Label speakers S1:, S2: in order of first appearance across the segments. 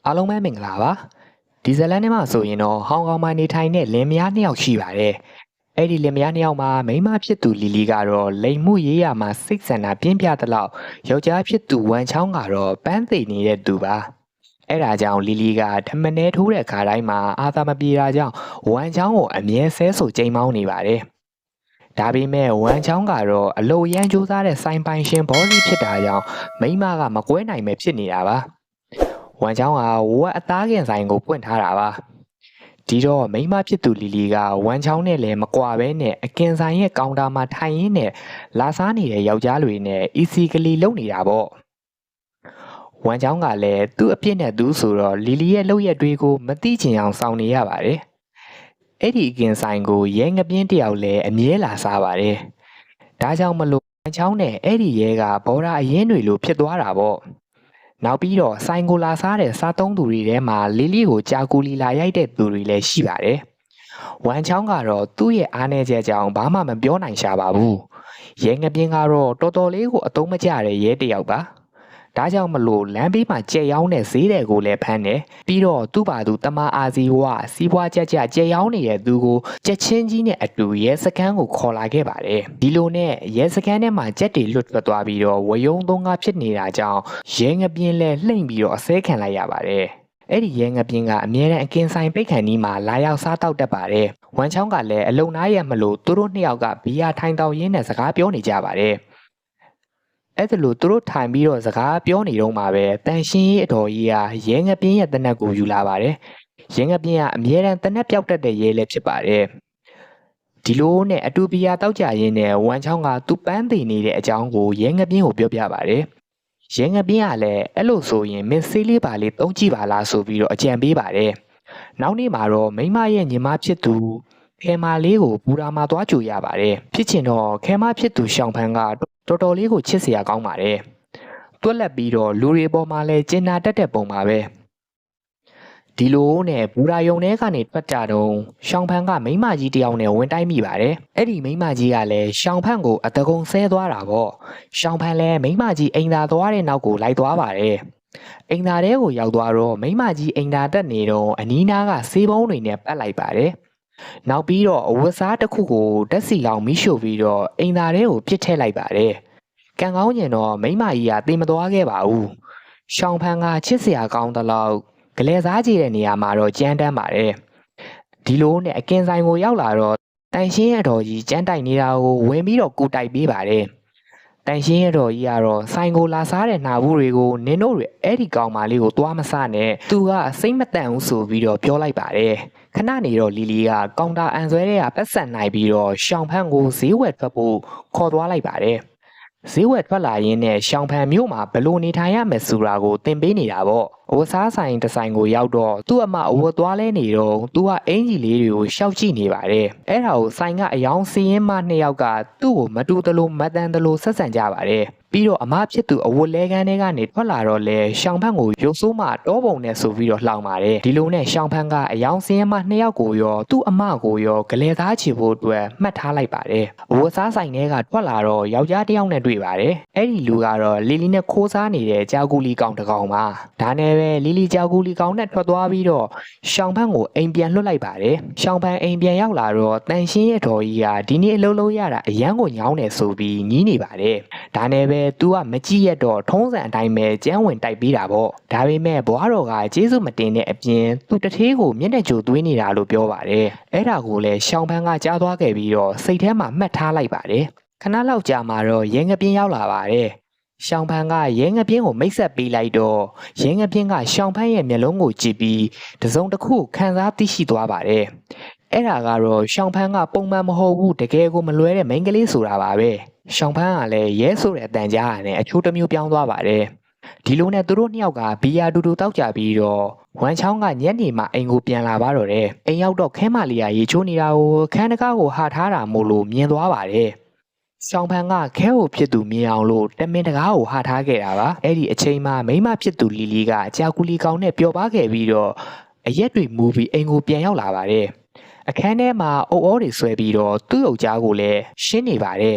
S1: အားလုံးပဲမင်္ဂလာပါဒီဇလန်ထဲမှာဆိုရင်တော့ဟောင်ကောင်မှာနေထိုင်တဲ့လင်မယားနှစ်ယောက်ရှိပါတယ်အဲ့ဒီလင်မယားနှစ်ယောက်မှာမိန်းမဖြစ်သူလီလီကတော့လိမ်မှုရေးရမှာစိတ်ဆန္ဒပြင်းပြသလောက်ယောက်ျားဖြစ်သူဝမ်ချောင်းကတော့ပန်းသိနေတဲ့သူပါအဲ့ဒါကြောင့်လီလီကထမနဲထိုးတဲ့ခါတိုင်းမှာအာသာမပြေတာကြောင့်ဝမ်ချောင်းကိုအမြဲဆဲဆိုချိန်မောင်းနေပါတယ်ဒါပေမဲ့ဝမ်ချောင်းကတော့အလိုရန်ကြိုးစားတဲ့စိုင်းပိုင်ရှင်ဘောလီဖြစ်တာကြောင့်မိန်းမကမကွဲနိုင်ပဲဖြစ်နေတာပါဝမ်ချောင်းကဝက်အသားကင်ဆိုင်ကိုပွင့်ထားတာပါဒီတော့မိန်းမဖြစ်သူလီလီကဝမ်ချောင်းနဲ့လည်းမကွာပဲနဲ့အကင်ဆိုင်ရဲ့ကောင်တာမှာထိုင်ရင်းနဲ့လာစားနေတဲ့ယောက်ျားတွေနဲ့အီစီကလီလုံနေတာပေါ့ဝမ်ချောင်းကလည်းသူ့အပြစ်နဲ့သူဆိုတော့လီလီရဲ့လုပ်ရက်တွေကိုမသိချင်အောင်စောင့်နေရပါတယ်အဲ့ဒီအကင်ဆိုင်ကိုရဲငပြင်းတယောက်လည်းအမြဲလာစားပါတယ်ဒါကြောင့်မလို့ဝမ်ချောင်းနဲ့အဲ့ဒီရဲကဘောရာအရင်တွေလိုဖြစ်သွားတာပေါ့နောက်ပြီးတော့ဆိုင်ကိုလာစားတဲ့စားသုံးသူတွေထဲမှာလီလီကိုကြာကူလီလာရိုက်တဲ့သူတွေလည်းရှိပါတယ်။ဝမ်ချောင်းကတော့သူ့ရဲ့အားနည်းချက်ကြောင့်ဘာမှမပြောနိုင်ရှာပါဘူး။ရဲငပြင်းကတော့တော်တော်လေးကိုအတုံးမကျတဲ့ရဲတယောက်ပါ။ဒါကြောင့်မလို့လမ်းဘေးမှာကြက်ရောင်းတဲ့ဈေးတွေကိုလည်းဖမ်းတယ်။ပြီးတော့သူ့ဘာသူတမအာဇီဝစီးပွားကြက်ကြက်ရောင်းနေတဲ့သူကိုကြက်ချင်းကြီးနဲ့အတူရဲစခန်းကိုခေါ်လာခဲ့ပါတယ်။ဒီလိုနဲ့ရဲစခန်းထဲမှာကြက်တွေလွတ်ထွက်သွားပြီးတော့ဝယုံသုံးကားဖြစ်နေတာကြောင့်ရဲငပြင်းလည်းလှိမ့်ပြီးတော့အစဲခံလိုက်ရပါတယ်။အဲ့ဒီရဲငပြင်းကအမြဲတမ်းအကင်ဆိုင်ပိတ်ခံဒီမှာလာရောက်စားတောက်တတ်ပါတယ်။ဝမ်ချောင်းကလည်းအလုံနားရမလို့သူတို့နှစ်ယောက်ကဘီယာထိုင်တောက်ရင်းနဲ့စကားပြောနေကြပါတယ်။အဲ့ဒါလို့သူတို့ထိုင်ပြီးတော့စကားပြောနေတော့မှပဲတန်ရှင်းရေးအတော်ကြီးကရဲငပြင်းရဲ့တနက်ကိုယူလာပါတယ်။ရဲငပြင်းကအမြဲတမ်းတနက်ပြောက်တတ်တဲ့ရဲလည်းဖြစ်ပါတယ်။ဒီလိုနဲ့အတူဘီယာတောက်ကြရင်းနဲ့ဝမ်ချောင်းကသူ့ပန်းသိနေတဲ့အကြောင်းကိုရဲငပြင်းကိုပြောပြပါတယ်။ရဲငပြင်းကလည်းအဲ့လိုဆိုရင်မင်းဆေးလေးပါလေးသုံးကြည့်ပါလားဆိုပြီးတော့အကြံပေးပါတယ်။နောက်နေ့မှာတော့မိမရဲ့ညီမဖြစ်သူခဲမလေးကိုဘူရာမှာသွားကြိုရပါတယ်။ဖြစ်ချင်တော့ခဲမဖြစ်သူရှောင်းဖန်ကတော်တော်လေးကိုချစ်စရာကောင်းပါတယ်။တွက်လက်ပြီးတော့လူတွေပေါ်မှာလည်းကျင်နာတတ်တဲ့ပုံပါပဲ။ဒီလိုနဲ့ဘူရာယုံထဲကနေထွက်ကြတော့ရှောင်းဖန်ကမိမကြီးတယောက်နဲ့ဝင်တိုက်မိပါတယ်။အဲ့ဒီမိမကြီးကလည်းရှောင်းဖန်ကိုအတကုံဆဲသွားတာပေါ့။ရှောင်းဖန်လည်းမိမကြီးအိမ်သာသွားတဲ့နောက်ကိုလိုက်သွားပါတယ်။အိမ်သာထဲကိုရောက်သွားတော့မိမကြီးအိမ်သာတက်နေတော့အနီးနားကဆေးပုံးတွေနဲ့ပတ်လိုက်ပါတယ်။နောက်ပြီးတော့အဝတ်စားတစ်ခုကိုဓာတ်စီလောင်မိရှို့ပြီးတော့အိမ်သာထဲကိုပစ်ထည့်လိုက်ပါတယ်။ကံကောင်းကျင်တော့မိမကြီးကသေမသွားခဲ့ပါဘူး။ရှောင်းဖန်ကချစ်စရာကောင်းတဲ့လောက်ဂလဲစားကြည့်တဲ့နေရာမှာတော့ကြမ်းတမ်းပါတယ်။ဒီလိုနဲ့အကင်ဆိုင်ကိုရောက်လာတော့တန်ရှင်းရတော်ကြီးကြမ်းတိုက်နေတာကိုဝင်ပြီးတော့ကူတိုက်ပေးပါတယ်။တန်ရှင်းရတော်ကြီးကတော့ဆိုင်ကိုလာစားတဲ့နှာဘူးတွေကိုနင်တို့တွေအဲ့ဒီကောင်မလေးကိုသွားမစားနဲ့သူကစိတ်မတန့်ဘူးဆိုပြီးတော့ပြောလိုက်ပါတယ်။ခဏနေတော့လီလီကကောင်တာအန်ဆွဲတဲ့ကပတ်စံနိုင်ပြီးတော့ရှောင်းဖန်ကိုဈေးဝယ်ထွက်ဖို့ခေါ်သွားလိုက်ပါတယ်။ဈေးဝယ်ထွက်လာရင်းနဲ့ရှောင်းဖန်မြို့မှာဘလို့နေထိုင်ရမယ်ဆိုတာကိုသင်ပေးနေတာပေါ့အဝတ်စားဆိုင်တစ်ဆိုင်ကိုရောက်တော့သူ့အမအဝတ်သွားလဲနေတော့သူကအင်ကြီးလေးတွေကိုရှောက်ကြည့်နေပါတယ်အဲ့ဒါကိုဆိုင်ကအယောင်စီးရင်မနှစ်ယောက်ကသူ့ကိုမတူတလို့မတန်တလို့ဆက်ဆံကြပါတယ်ပြီးတော့အမဖြစ်သူအဝတ်လဲကန်းတွေကနေထွက်လာတော့လေရှောင်းဖန်ကိုရုပ်ဆိုးမှတောပုံနဲ့ဆိုပြီးတော့လှောင်ပါတယ်ဒီလိုနဲ့ရှောင်းဖန်ကအယောင်စီးရင်မနှစ်ယောက်ကိုရောသူ့အမကိုရောဂလဲသားချီဖို့အတွက်မှတ်ထားလိုက်ပါတယ်အဝတ်စားဆိုင်ထဲကထွက်လာတော့ယောက်ျားတစ်ယောက်နဲ့တွေ့ပါတယ်အဲ့ဒီလူကတော့လီလီနဲ့ခိုးစားနေတဲ့ကြောက်ကူလီကောင်တစ်ကောင်ပါဒါနဲ့ပဲလီလီကြောက်ကူလီကောင်နဲ့ထွက်သွားပြီးတော့ရှောင်းဖန်ကိုအိမ်ပြန်လွှတ်လိုက်ပါတယ်ရှောင်းဖန်အိမ်ပြန်ရောက်လာတော့တန်ရှင်းရဲ့တော်ကြီးကဒီနေ့အလုပ်လုပ်ရတာအရန်ကိုညောင်းနေဆိုပြီးညည်းနေပါတယ်ဒါနဲ့ပဲသူကမကြည့်ရတော့ထုံးစံအတိုင်းပဲကျန်းဝင်တိုက်ပေးတာပေါ့ဒါပေမဲ့ဘွားတော်ကကျေးဇူးမတင်တဲ့အပြင်သူတထေးကိုမျက်နှာကြိုသွေးနေတာလို့ပြောပါတယ်အဲ့ဒါကိုလည်းရှောင်းဖန်ကကြားသွားခဲ့ပြီးတော့စိတ်ထဲမှာမှတ်ထားလိုက်ပါတယ်ခဏလောက်ကြာမှတော့ရဲငပြင်းရောက်လာပါတယ်ရှောင်းဖန်ကရဲငပြင်းကိုမိတ်ဆက်ပေးလိုက်တော့ရဲငပြင်းကရှောင်းဖန်ရဲ့မျက်လုံးကိုကြည့်ပြီးတစုံတစ်ခုခံစားသိရှိသွားပါတယ်အဲ့ဒါကတော့ရှောင်းဖန်ကပုံမှန်မဟုတ်ဘူးတကယ်ကိုမလွဲတဲ့မိန်းကလေးဆိုတာပါပဲရှောင်းဖန်ကလည်းရဲဆိုတဲ့အတန်ကြားရနဲ့အချိုးတစ်မျိုးပြောင်းသွားပါတယ်ဒီလိုနဲ့သူတို့နှစ်ယောက်ကဘီယာတူတူတောက်ကြပြီးတော့ဝမ်ချောင်းကညနေမှအိမ်ကိုပြန်လာပါတော့တယ်အိမ်ရောက်တော့ခဲမလေးကရေချိုးနေတာကိုခန်းတကားကိုဟာထားတာမို့လို့မြင်သွားပါတယ်ရှောင်းဖန်ကခဲကိုဖြစ်သူမြင်အောင်လို့တမင်တကားကိုဟာထားခဲ့တာပါအဲ့ဒီအချိန်မှာမိမဖြစ်သူလီလီကကြာကူလီကောင်နဲ့ပျော်ပါခဲ့ပြီးတော့အရက်တွေမူပြီးအိမ်ကိုပြန်ရောက်လာပါတယ်အခန်းထဲမှာအုပ်အောတွေဆွဲပြီးတော့သူ့ယောက်ျားကိုလည်းရှင်းနေပါတယ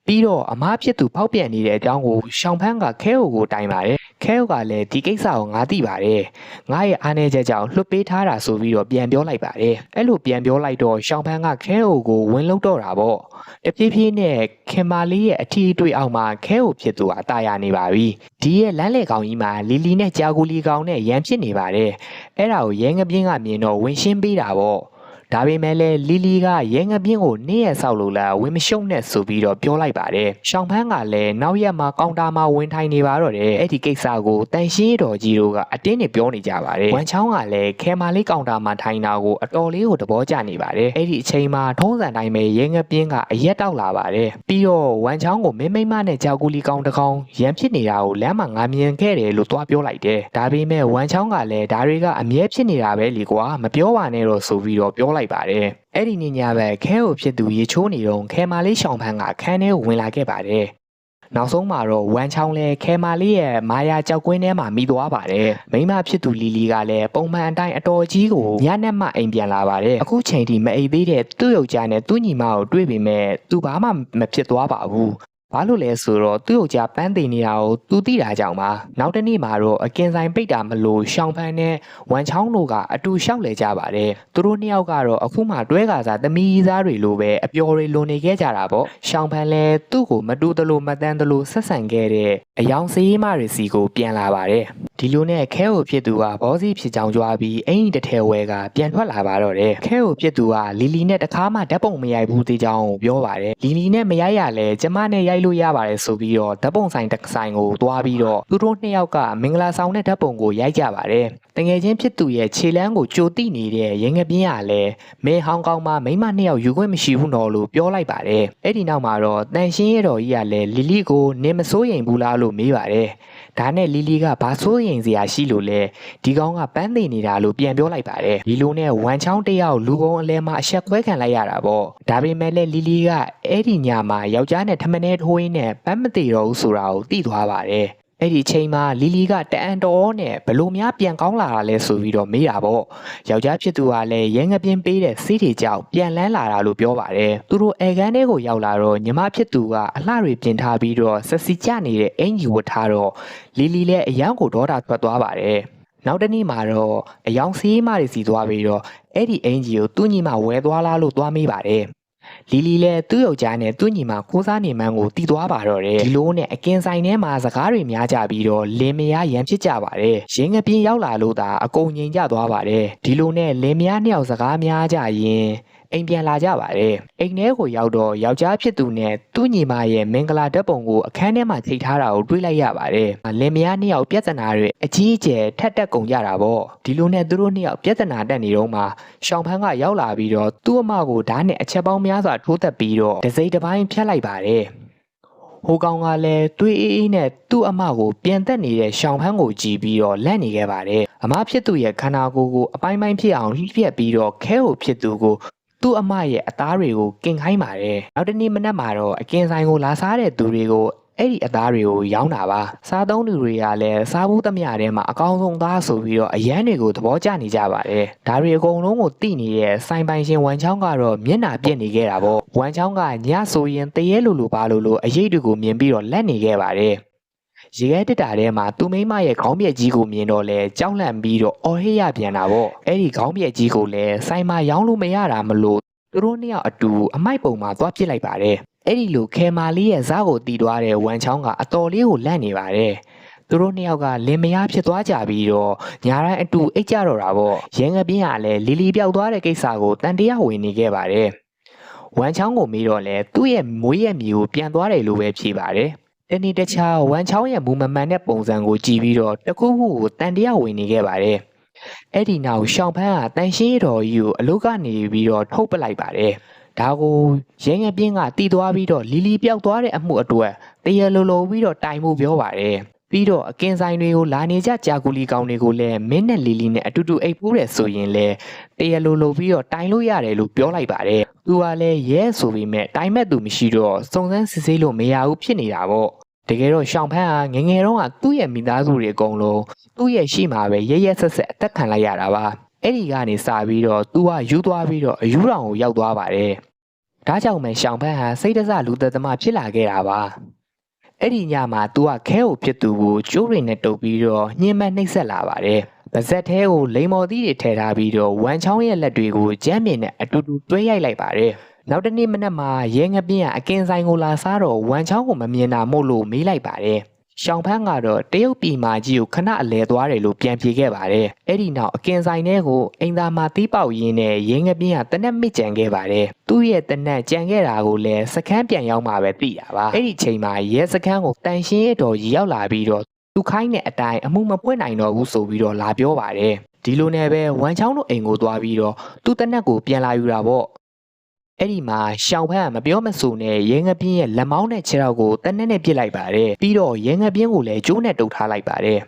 S1: ်ပြီးတော့အမားဖြစ်သူဖောက်ပြန်နေတဲ့အကြောင်းကိုရှောင်းဖန်းကခဲကိုတိုင်ပါတယ် ခဲအိုကလည်းဒီကိစ္စကိုငါသိပါတယ်ငါရဲ့အားနည်းချက်ကြောင့်လွှတ်ပေးထားတာဆိုပြီးတော့ပြန်ပြောလိုက်ပါတယ်အဲ့လိုပြန်ပြောလိုက်တော့ရှောင်းဖန်းကခဲအိုကိုဝင်လုံးတော့တာပေါ့တဖြည်းဖြည်းနဲ့ခင်မာလေးရဲ့အထီးအတွေ့အောက်မှာခဲအိုဖြစ်သူအตายရနေပါပြီဒီရဲ့လမ်းလေကောင်ကြီးမှာလီလီနဲ့ကြာကူလီကောင်နဲ့ရန်ဖြစ်နေပါတယ်အဲ့ဒါကိုရဲငပြင်းကမြင်တော့ဝင်ရှင်းပေးတာပေါ့ဒါပေမဲ့လည်းလီလီကရဲငပြင်းကိုနေ့ရက်ဆောက်လို့လားဝင်မရှုံနဲ့ဆိုပြီးတော့ပြောလိုက်ပါတယ်ရှောင်းဖန်းကလည်းနောက်ရက်မှာကောင်တာမှာဝင်ထိုင်နေပါတော့တယ်အဲ့ဒီကိစ္စကိုတန်ရှင်းတော်ကြီးတို့ကအတင်းနဲ့ပြောနေကြပါတယ်ဝမ်ချောင်းကလည်းခဲမာလေးကောင်တာမှာထိုင်တာကိုအတော်လေးကိုသဘောကျနေပါတယ်အဲ့ဒီအချိန်မှာထုံးစံတိုင်းပဲရဲငပြင်းကအရက်တောက်လာပါတယ်ပြီးတော့ဝမ်ချောင်းကိုမင်းမိမနဲ့ကြောက်ကူလီကောင်တကောင်ရန်ဖြစ်နေတာကိုလမ်းမှာငါမြင်ခဲ့တယ်လို့သွားပြောလိုက်တယ်ဒါပေမဲ့ဝမ်ချောင်းကလည်းဒါတွေကအမြဲဖြစ်နေတာပဲလीကွာမပြောပါနဲ့တော့ဆိုပြီးတော့ပြောလိုက်ပါတယ်အဲ့ဒီနေ့ညပဲခဲကိုဖြစ်သူရေချိုးနေတော့ခဲမာလေးရှောင်းဖန်းကခန်းထဲကိုဝင်လာခဲ့ပါတယ်နောက်ဆုံးမှာတော့ဝမ်ချောင်းလဲခဲမာလေးရဲ့မာယာကြောက်ကွင်းထဲမှာမိသွားပါတယ်မိမဖြစ်သူလီလီကလည်းပုံမှန်အတိုင်းအတော်ကြီးကိုညနေမှအိမ်ပြန်လာပါတယ်အခုချိန်ထိမအိပ်သေးတဲ့သူ့ယောက်ျားနဲ့သူ့ညီမကိုတွေ့ပေမဲ့သူဘာမှမဖြစ်သွားပါဘူးဘာလို့လဲဆိုတော့သူ့ယောက်ျားပန်းသိနေတာကိုသူသိတာကြောင့်ပါနောက်တနေ့မှာတော့အကင်ဆိုင်ပိတ်တာမလို့ရှောင်းဖန်းနဲ့ဝမ်ချောင်းတို့ကအတူလျှောက်လဲကြပါတယ်သူတို့နှစ်ယောက်ကတော့အခုမှတွဲကာစားသမီးသားတွေလိုပဲအပျော်တွေလွန်နေခဲ့ကြတာပေါ့ရှောင်းဖန်းလည်းသူ့ကိုမတူတလို့မတန်းတလို့ဆက်ဆံခဲ့တဲ့အယောင်စေးမတွေစီကိုပြန်လာပါတယ်ဒီလိုနဲ့ခဲကိုဖြစ်သူကဘောစီဖြစ်ကြောင်ကြွားပြီးအင်ကြီးတစ်ထည်ဝဲကပြန်ထွက်လာပါတော့တယ်ခဲကိုဖြစ်သူကလီလီနဲ့တခါမှဓာတ်ပုံမရိုက်ဘူးသေးကြောင်းပြောပါတယ်လီလီနဲ့မရိုက်ရလဲကျမနဲ့ရိုက်လို့ရပါတယ်ဆိုပြီးတော့ဓာတ်ပုံဆိုင်တစ်ဆိုင်ကိုတွားပြီးတော့သူတို့နှစ်ယောက်ကမင်္ဂလာဆောင်တဲ့ဓာတ်ပုံကိုရိုက်ကြပါတယ်တငယ်ချင်းဖြစ်သူရဲ့ခြေလမ်းကိုကြိုတိနေတဲ့ရင်းငပြင်းကလည်းမဲဟောင်းကောင်းမှမိမနှစ်ယောက်ယူခွင့်မရှိဘူးနော်လို့ပြောလိုက်ပါတယ်အဲ့ဒီနောက်မှာတော့တန်ရှင်းရတော်ကြီးကလည်းလီလီကိုနင်မစိုးရိမ်ဘူးလားလို့မေးပါတယ်ဒါနဲ့လီလီကဘာစိုးရိမ်စရာရှိလို့လဲဒီကောင်ကပန်းသိနေတာလို့ပြန်ပြောလိုက်ပါတယ်ဒီလိုနဲ့ဝမ်ချောင်းတယောက်လူကုန်အလဲမှာအဆက်ခွဲခံလိုက်ရတာပေါ့ဒါပေမဲ့လည်းလီလီကအဲ့ဒီညမှာယောက်ျားနဲ့ထမင်းထိုးရင်းနဲ့ပန်းမသိတော့ဘူးဆိုတာကိုသိသွားပါတယ်အဲ့ဒီချိန်မှာလီလီကတအန်တော်နဲ့ဘလို့များပြန်ကောင်းလာတာလဲဆိုပြီးတော့မေးတာပေါ့ယောက်ျားဖြစ်သူကလည်းရဲငပြင်းပေးတဲ့စီးတွေကြောင့်ပြန်လန်းလာတာလို့ပြောပါတယ်သူတို့အဲကန်းထဲကိုရောက်လာတော့ညီမဖြစ်သူကအလှတွေပြင်ထားပြီးတော့ဆက်စီကျနေတဲ့အင်ကြီးဝတ်ထားတော့လီလီလည်းအယံကိုဒေါတာထွက်သွားပါတယ်နောက်တနေ့မှာတော့အယောင်စီးမတွေစီသွားပြီးတော့အဲ့ဒီအင်ကြီးကိုသူ့ညီမဝဲသွားလားလို့သွားမေးပါတယ်လီလီလည်းသူ့ယောက်ျားနဲ့သူ့ညီမကိုးစားနေမှန်းကိုတီးသွားပါတော့တယ်ဒီလိုနဲ့အကင်ဆိုင်ထဲမှာစကားတွေများကြပြီးတော့လင်မယားရန်ဖြစ်ကြပါတယ်ရင်းငပြင်းရောက်လာလို့သာအကုန်ငြိမ်ကြသွားပါတယ်ဒီလိုနဲ့လင်မယားနှစ်ယောက်စကားများကြရင်အိမ်ပြန်လာကြပါတယ်အိမ်ထဲကိုရောက်တော့ယောက်ျားဖြစ်သူနဲ့သူ့ညီမရဲ့မင်္ဂလာဓာတ်ပုံကိုအခန်းထဲမှာချိန်ထားတာကိုတွေ့လိုက်ရပါတယ်လင်မယားနှစ်ယောက်ပြဿနာတွေအကြီးအကျယ်ထက်တက်ကုန်ကြတာပေါ့ဒီလိုနဲ့သူတို့နှစ်ယောက်ပြဿနာတက်နေတော့မှရှောင်းဖန်းကရောက်လာပြီးတော့သူ့အမကိုဓာတ်နဲ့အချက်ပေါင်းများစွာထိုးသက်ပြီးတော့တစိမ့်တစ်ပိုင်းဖြတ်လိုက်ပါတယ်ဟိုကောင်ကလည်းသွေးအေးနဲ့သူ့အမကိုပြန်သက်နေတဲ့ရှောင်းဖန်းကိုကြည့်ပြီးတော့လက်နေခဲ့ပါတယ်အမဖြစ်သူရဲ့ခန္ဓာကိုယ်ကိုအပိုင်းပိုင်းဖြစ်အောင်လှိပြက်ပြီးတော့ခဲကိုဖြစ်သူကိုသူ့အမရဲ့အသားတွေကိုကင်ခိုင်းပါတယ်နောက်တနေ့မနက်မှာတော့အကင်ဆိုင်ကိုလာစားတဲ့သူတွေကိုအဲ့ဒီအသားတွေကိုရောင်းတာပါစားသုံးသူတွေကလည်းစားဘူးသမျှထဲမှာအကောင်းဆုံးသားဆိုပြီးတော့အရန်တွေကိုသဘောကျနေကြပါတယ်ဒါတွေအကုန်လုံးကိုသိနေတဲ့စိုင်ပိုင်ရှင်ဝမ်ချောင်းကတော့မျက်နှာပြက်နေခဲ့တာပေါ့ဝမ်ချောင်းကညဆိုရင်တရေလိုလိုပါလို့အရေးတွေကိုမြင်ပြီးတော့လက်နေခဲ့ပါတယ်ရေခဲတက်တာထဲမှာသူမိမရဲ့ခေါင်းပြက်ကြီးကိုမြင်တော့လဲကြောက်လန့်ပြီးတော့အော်ဟစ်ရပြန်တာပေါ့အဲ့ဒီခေါင်းပြက်ကြီးကိုလည်းဆိုင်မှာရောင်းလို့မရတာမလို့သူတို့နှစ်ယောက်အတူအမိုက်ပုံမှာသွားပစ်လိုက်ပါတယ်အဲ့ဒီလိုခဲမာလေးရဲ့ဇာတ်ကိုတီးသွားတဲ့ဝမ်ချောင်းကအတော်လေးကိုလန့်နေပါတယ်သူတို့နှစ်ယောက်ကလင်မယားဖြစ်သွားကြပြီးတော့ညာတိုင်းအတူအိတ်ကြတော့တာပေါ့ရင်းငပြင်းကလည်းလီလီပြောက်သွားတဲ့ကိစ္စကိုတန်တရားဝင်နေခဲ့ပါတယ်ဝမ်ချောင်းကိုမေးတော့လဲသူ့ရဲ့မွေးရဲ့မြေကိုပြန်သွားတယ်လို့ပဲဖြေပါတယ်တနေ့တခြားဝမ်ချောင်းရဲ့မူမမှန်တဲ့ပုံစံကိုကြည့်ပြီးတော့တခုခုကိုတန်တရားဝင်နေခဲ့ပါတယ်အဲ့ဒီနောက်ရှောင်းဖန်းကတန်ရှင်းတော်ကြီးကိုအလုတ်ကနေပြီးတော့ထုတ်ပလိုက်ပါတယ်ဒါကိုရင်းငပြင်းကတီးသွားပြီးတော့လီလီပြောက်သွားတဲ့အမှုအတွက်တရလိုလိုပြီးတော့တိုင်မှုပြောပါတယ်ပြီးတော့အကင်ဆိုင်တွေကိုလာနေကြကြာကူလီကောင်တွေကိုလည်းမင်းနဲ့လီလီနဲ့အတူတူအိပ်ပူးတယ်ဆိုရင်လည်းတရလိုလိုပြီးတော့တိုင်လို့ရတယ်လို့ပြောလိုက်ပါတယ်သူကလည်းရဲဆိုပေမဲ့တိုင်မဲ့သူမရှိတော့စုံစမ်းစစ်ဆေးလို့မရဘူးဖြစ်နေတာပေါ့တကယ်တော့ရှောင်းဖန်းကငငယ်တော့ကသူ့ရဲ့မိသားစုတွေအကုန်လုံးသူ့ရဲ့ရှိမှာပဲရဲရဲဆက်ဆက်အသက်ခံလိုက်ရတာပါအဲ့ဒီကနေစပြီးတော့သူကယူသွားပြီးတော့အယူတောင်ကိုရောက်သွားပါတယ်ဒါကြောင့်ပဲရှောင်းဖန်းဟာစိတ်တစလူသက်သမားဖြစ်လာခဲ့တာပါ အဲ့ဒီညမှာသူကခဲကိုဖြစ်သူကိုကျိုးတွေနဲ့တုပ်ပြီးတော့ညှင်းမနှိပ်စက်လာပါတယ်။ပါဇက်သေးကိုလိမ်မော်သီးတွေထည့်ထားပြီးတော့ဝမ်ချောင်းရဲ့လက်တွေကိုကြမ်းမြင်နဲ့အတူတူတွဲရိုက်လိုက်ပါတယ်။နောက်တနေ့မနက်မှာရဲငပြင်းကအကင်ဆိုင်ကိုလာစားတော့ဝမ်ချောင်းကိုမမြင်တာမို့လို့မေးလိုက်ပါတယ်။ရှောင်းဖန်းကတော့တရုတ်ပြည်မာကြီးကိုခဏအလဲသွားတယ်လို့ပြန်ပြေခဲ့ပါတယ်။အဲ့ဒီနောက်အကင်ဆိုင်ထဲကိုအိမ်သားမှာတီးပေါက်ရင်းနဲ့ရဲငပြင်းကတနက်မစ်ကြံခဲ့ပါတယ်။သူ့ရဲ့တနက်ကြံခဲ့တာကိုလည်းစခန်းပြန်ရောက်မှပဲသိတာပါ။အဲ့ဒီချိန်မှာရဲစခန်းကိုတန်ရှင်းရတော်ကြီးရောက်လာပြီးတော့သူခိုင်းတဲ့အတိုင်းအမှုမပွင့်နိုင်တော့ဘူးဆိုပြီးတော့လာပြောပါတယ်။ဒီလိုနဲ့ပဲဝမ်ချောင်းတို့အိမ်ကိုသွားပြီးတော့သူ့တနက်ကိုပြန်လာယူတာပေါ့။အဲ့ဒီမှာရှောင်းဖန်းကမပြောမဆိုနဲ့ရဲငပြင်းရဲ့လက်မောင်းနဲ့ခြေထောက်ကိုတနက်နဲ့ပစ်လိုက်ပါတယ်ပြီးတော့ရဲငပြင်းကိုလည်းကျိုးနဲ့တုပ်ထားလိုက်ပါတယ်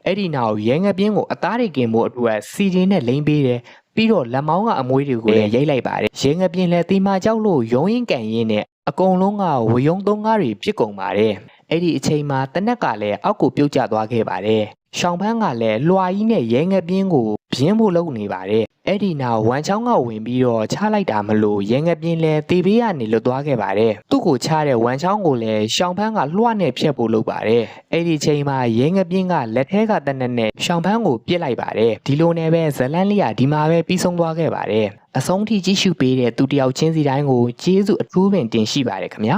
S1: အဲ့ဒီနောက်ရဲငပြင်းကိုအသားတွေကင်ဖို့အတွက်စီချင်းနဲ့လိမ့်ပေးတယ်ပြီးတော့လက်မောင်းကအမွှေးတွေကိုလည်းရိုက်လိုက်ပါတယ်ရဲငပြင်းလည်းတီမာကြောက်လို့ရုံးရင်ကန်ရင်းနဲ့အကုန်လုံးကဝယုံသုံးကားတွေပြစ်ကုန်ပါတယ်အဲ့ဒီအချိန်မှာတနက်ကလည်းအောက်ကိုပြုတ်ကျသွားခဲ့ပါတယ်ရှောင်းဖန်းကလည်းလွှာကြီးနဲ့ရဲငပြင်းကိုပြင်းဖို့လုပ်နေပါတယ်အဲ့ဒီနောက်ဝမ်ချောင်းကဝင်ပြီးတော့ချလိုက်တာမလို့ရဲငပြင်းလဲတေဘေးကနေလွတ်သွားခဲ့ပါတယ်သူ့ကိုချတဲ့ဝမ်ချောင်းကိုလည်းရှောင်းဖန်းကလွှတ်နဲ့ဖျက်ဖို့လုပ်ပါတယ်အဲ့ဒီချိန်မှာရဲငပြင်းကလက်ထဲကတနက်နဲ့ရှောင်းဖန်းကိုပြစ်လိုက်ပါတယ်ဒီလိုနဲ့ပဲဇလန်းလေးကဒီမှာပဲပြီးဆုံးသွားခဲ့ပါတယ်အဆုံးထိကြည့်ရှုပေးတဲ့သူတယောက်ချင်းစီတိုင်းကိုကျေးဇူးအထူးပင်တင်ရှိပါတယ်ခင်ဗျာ